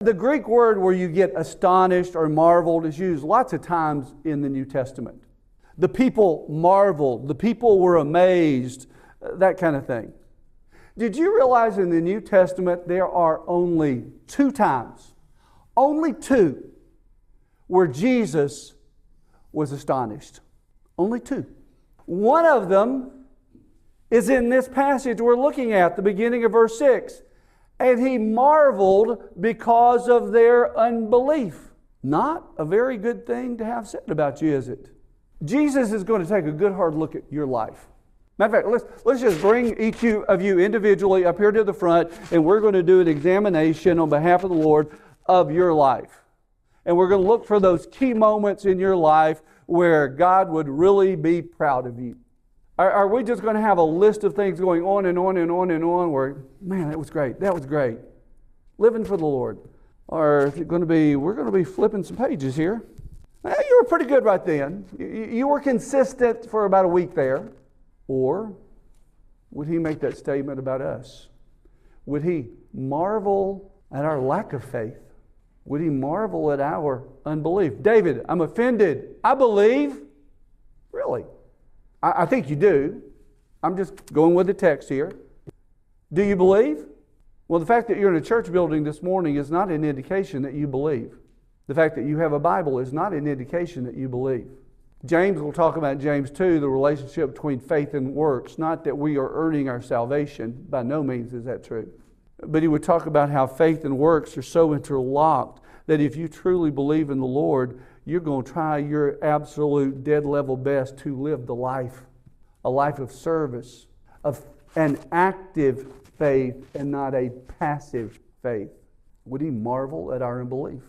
The Greek word where you get astonished or marveled is used lots of times in the New Testament. The people marveled, the people were amazed, that kind of thing. Did you realize in the New Testament there are only 2 times, only 2, where Jesus was astonished? Only 2. One of them is in this passage we're looking at, the beginning of verse 6. And he marveled because of their unbelief. Not a very good thing to have said about you, is it? Jesus is going to take a good hard look at your life. Matter of fact, let's just bring each of you individually up here to the front, and we're going to do an examination on behalf of the Lord of your life. And we're going to look for those key moments in your life where God would really be proud of you. Are we just going to have a list of things going on and on and on and on where, man, that was great, that was great. Living for the Lord. Or is it going to be, we're going to be flipping some pages here. You were pretty good right then. You were consistent for about a week there. Or would he make that statement about us? Would he marvel at our lack of faith? Would he marvel at our unbelief? David, I'm offended. I believe. Really? I think you do. I'm just going with the text here. Do you believe? Well, the fact that you're in a church building this morning is not an indication that you believe. The fact that you have a Bible is not an indication that you believe. James will talk about James 2, the relationship between faith and works. Not that we are earning our salvation. By no means is that true. But he would talk about how faith and works are so interlocked that if you truly believe in the Lord, you're going to try your absolute dead level best to live the life, a life of service, of an active faith and not a passive faith. Would he marvel at our unbelief?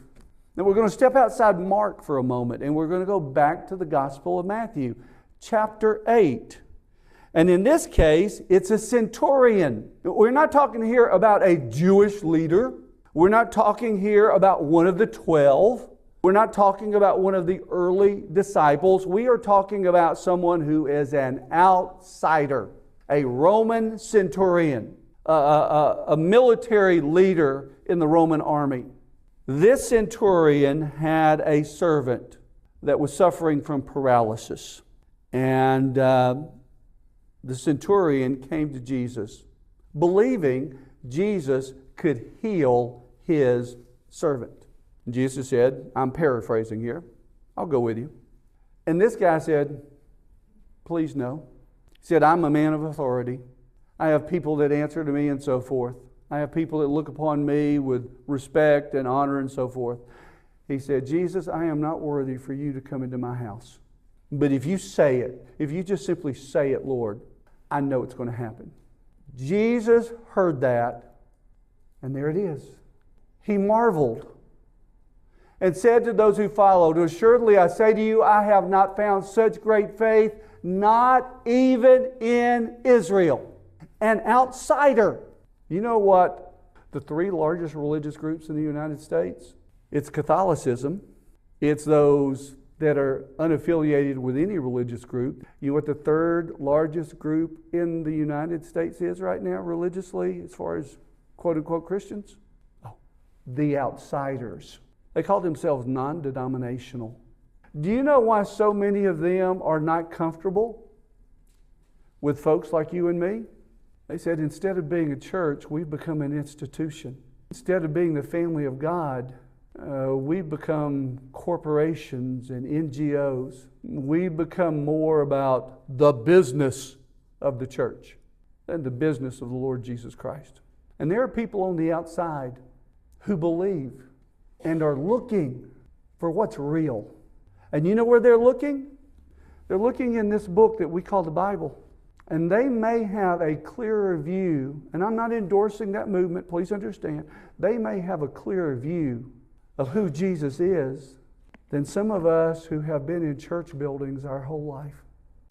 Now we're going to step outside Mark for a moment, and we're going to go back to the Gospel of Matthew, chapter 8. And in this case, it's a centurion. We're not talking here about a Jewish leader. We're not talking here about one of the 12. We're not talking about one of the early disciples. We are talking about someone who is an outsider, a Roman centurion, a military leader in the Roman army. This centurion had a servant that was suffering from paralysis. And the centurion came to Jesus, believing Jesus could heal his servant. Jesus said, I'm paraphrasing here, I'll go with you. And this guy said, please no. He said, I'm a man of authority. I have people that answer to me and so forth. I have people that look upon me with respect and honor and so forth. He said, Jesus, I am not worthy for you to come into my house. But if you say it, if you just simply say it, Lord, I know it's going to happen. Jesus heard that, and there it is. He marveled and said to those who followed, assuredly I say to you, I have not found such great faith, not even in Israel. An outsider. You know what the 3 largest religious groups in the United States? It's Catholicism. It's those that are unaffiliated with any religious group. You know what the 3rd largest group in the United States is right now religiously as far as quote-unquote Christians? Oh, the outsiders. They call themselves non-denominational. Do you know why so many of them are not comfortable with folks like you and me? They said, instead of being a church, we've become an institution. Instead of being the family of God, we've become corporations and NGOs. We've become more about the business of the church than the business of the Lord Jesus Christ. And there are people on the outside who believe and are looking for what's real. And you know where they're looking? They're looking in this book that we call the Bible. And they may have a clearer view, and I'm not endorsing that movement, please understand. They may have a clearer view of who Jesus is than some of us who have been in church buildings our whole life.